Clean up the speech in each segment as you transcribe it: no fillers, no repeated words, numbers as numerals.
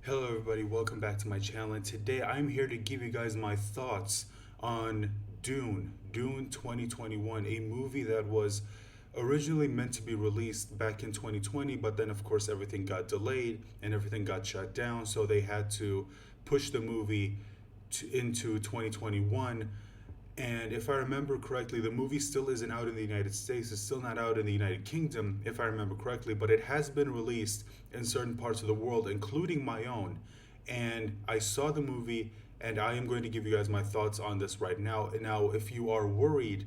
Hello, everybody. Welcome back to my channel. And today I'm here to give you guys my thoughts on Dune 2021, a movie that was originally meant to be released back in 2020, but then, of course, everything got delayed and everything got shut down. So they had to push the movie into 2021. And if I remember correctly, the movie still isn't out in the United States. It's still not out in the United Kingdom, if I remember correctly, but it has been released in certain parts of the world, including my own. And I saw the movie, and I am going to give you guys my thoughts on this right now. Now, if you are worried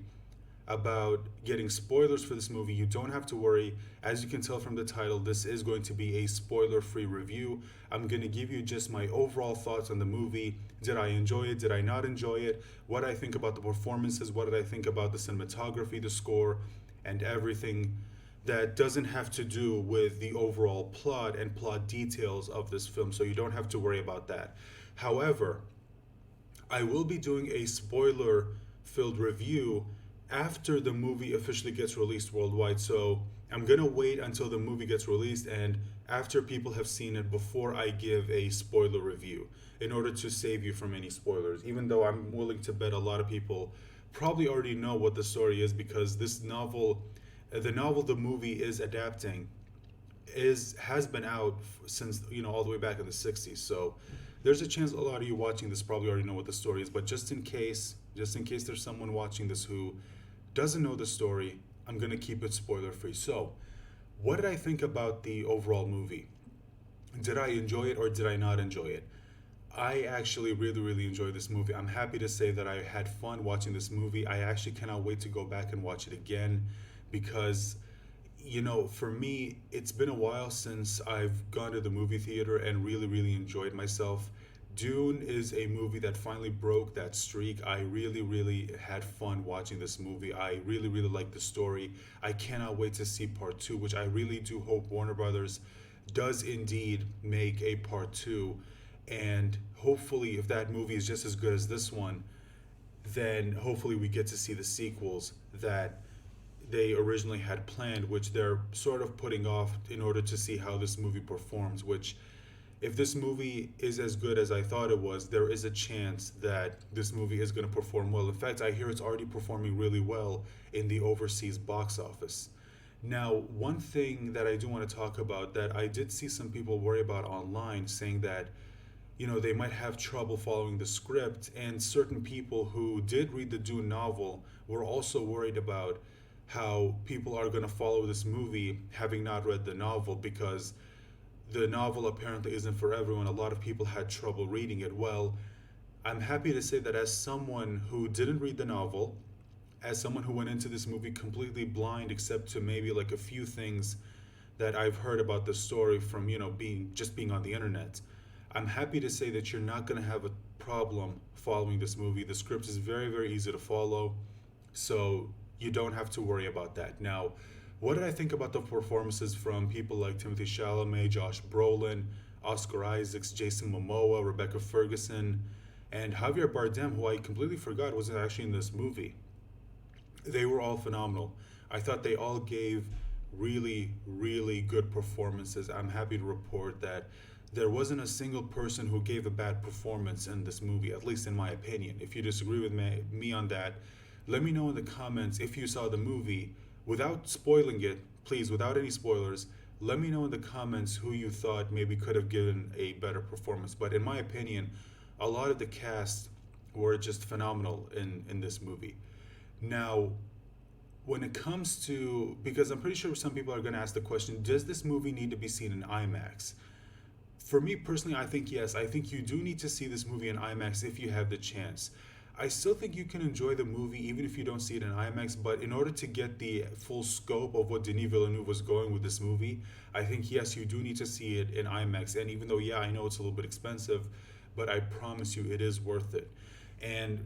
about getting spoilers for this movie, you don't have to worry. As you can tell from the title, this is going to be a spoiler free review. I'm going to give you just my overall thoughts on the movie. Did I enjoy it? Did I not enjoy it? What I think about the performances? What did I think about the cinematography, the score, and everything that doesn't have to do with the overall plot and plot details of this film. So you don't have to worry about that. However, I will be doing a spoiler filled review after the movie officially gets released worldwide. So I'm going to wait until the movie gets released and after people have seen it before I give a spoiler review in order to save you from any spoilers. Even though I'm willing to bet a lot of people probably already know what the story is because this novel, the novel the movie is adapting, is has been out since all the way back in the 60s. So there's a chance a lot of you watching this probably already know what the story is, but just in case there's someone watching this who doesn't know the story, I'm going to keep it spoiler free. So what did I think about the overall movie? Did I enjoy it or did I not enjoy it? I actually really enjoyed this movie. I'm happy to say that I had fun watching this movie. I actually cannot wait to go back and watch it again because for me, it's been a while since I've gone to the movie theater and really enjoyed myself. Dune is a movie that finally broke that streak. I really had fun watching this movie. I really like the story. I cannot wait to see part two, which I really do hope Warner Brothers does indeed make a part two. And hopefully, if that movie is just as good as this one, then hopefully we get to see the sequels that they originally had planned, which they're sort of putting off in order to see how this movie performs. Which, if this movie is as good as I thought it was, there is a chance that this movie is going to perform well. In fact, I hear it's already performing really well in the overseas box office. Now, one thing that I do want to talk about that I did see some people worry about online saying that they might have trouble following the script, and certain people who did read the Dune novel were also worried about how people are going to follow this movie having not read the novel because the novel apparently isn't for everyone. A lot of people had trouble reading it. Well, I'm happy to say that as someone who didn't read the novel, as someone who went into this movie completely blind except to maybe like a few things that I've heard about the story from, being on the internet, I'm happy to say that you're not going to have a problem following this movie. The script is very easy to follow. So you don't have to worry about that. Now, what did I think about the performances from people like Timothy Chalamet, Josh Brolin, Oscar Isaacs, Jason Momoa, Rebecca Ferguson, and Javier Bardem, who I completely forgot was actually in this movie? They were all phenomenal. I thought they all gave really good performances. I'm happy to report that there wasn't a single person who gave a bad performance in this movie, at least in my opinion. If you disagree with me on that, let me know in the comments if you saw the movie. Without spoiling it, please, without any spoilers, let me know in the comments who you thought maybe could have given a better performance. But in my opinion, a lot of the cast were just phenomenal in this movie. Now, when it comes to, because I'm pretty sure some people are going to ask the question, does this movie need to be seen in IMAX? For me personally, I think yes. I think you do need to see this movie in IMAX if you have the chance. I still think you can enjoy the movie even if you don't see it in IMAX, but in order to get the full scope of what Denis Villeneuve was going with this movie, I think yes, you do need to see it in IMAX. And even though, yeah, I know it's a little bit expensive, but I promise you it is worth it. And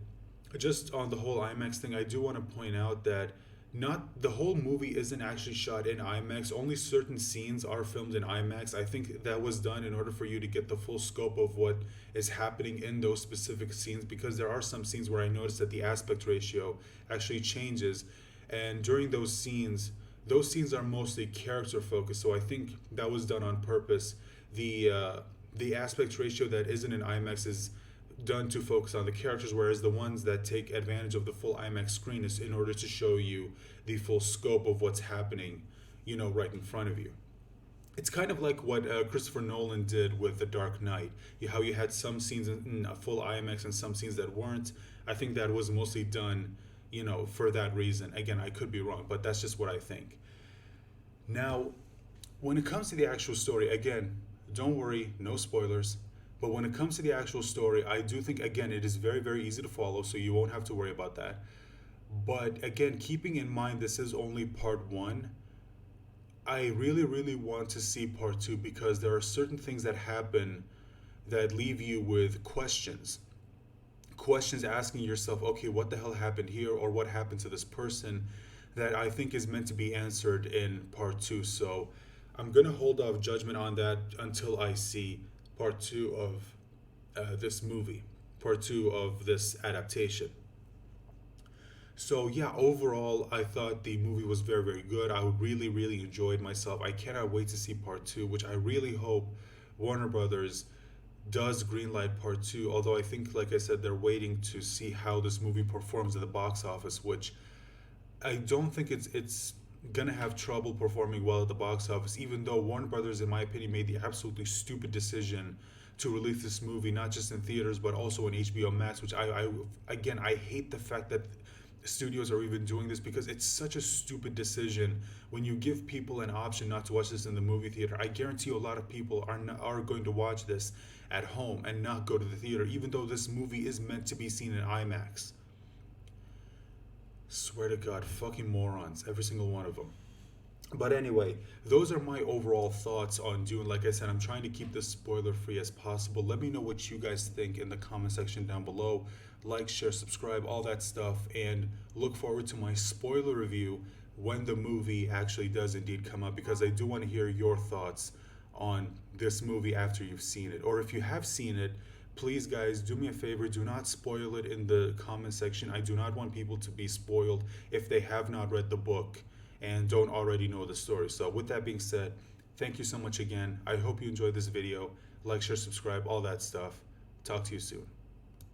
just on the whole IMAX thing, I do want to point out that not the whole movie isn't actually shot in IMAX. Only certain scenes are filmed in IMAX. I think that was done in order for you to get the full scope of what is happening in those specific scenes, because there are some scenes where I noticed that the aspect ratio actually changes, and during those scenes are mostly character focused. So I think that was done on purpose. The the aspect ratio that isn't in IMAX is done to focus on the characters, whereas the ones that take advantage of the full IMAX screen is in order to show you the full scope of what's happening, right in front of you. It's kind of like what Christopher Nolan did with The Dark Knight. How you had some scenes in a full IMAX and some scenes that weren't. I think that was mostly done, for that reason. Again, I could be wrong, but that's just what I think. Now, when it comes to the actual story, again, don't worry, no spoilers. But when it comes to the actual story, I do think, again, it is very, very easy to follow, so you won't have to worry about that. But again, keeping in mind this is only part one, I really, really want to see part two because there are certain things that happen that leave you with questions. Questions asking yourself, okay, what the hell happened here or what happened to this person that I think is meant to be answered in part two. So I'm going to hold off judgment on that until I see part two of this movie, part two of this adaptation. So yeah, overall, I thought the movie was very, very good. I really, really enjoyed myself. I cannot wait to see part two, which I really hope Warner Brothers does greenlight part two. Although I think, like I said, they're waiting to see how this movie performs at the box office, which I don't think it's gonna have trouble performing well at the box office. Even though Warner Brothers, in my opinion, made the absolutely stupid decision to release this movie not just in theaters but also on HBO Max, which I hate the fact that studios are even doing this because it's such a stupid decision when you give people an option not to watch this in the movie theater. I guarantee you a lot of people are going to watch this at home and not go to the theater, even though this movie is meant to be seen in IMAX. Swear to God, fucking morons, every single one of them. But anyway, those are my overall thoughts on Dune. Like I said, I'm trying to keep this spoiler free as possible. Let me know what you guys think in the comment section down below. Like, share, subscribe, all that stuff, and look forward to my spoiler review when the movie actually does indeed come up, because I do want to hear your thoughts on this movie after you've seen it. Or if you have seen it, please guys, do me a favor, do not spoil it in the comment section. I do not want people to be spoiled if they have not read the book and don't already know the story. So with that being said, thank you so much again. I hope you enjoyed this video. Like, share, subscribe, all that stuff. Talk to you soon.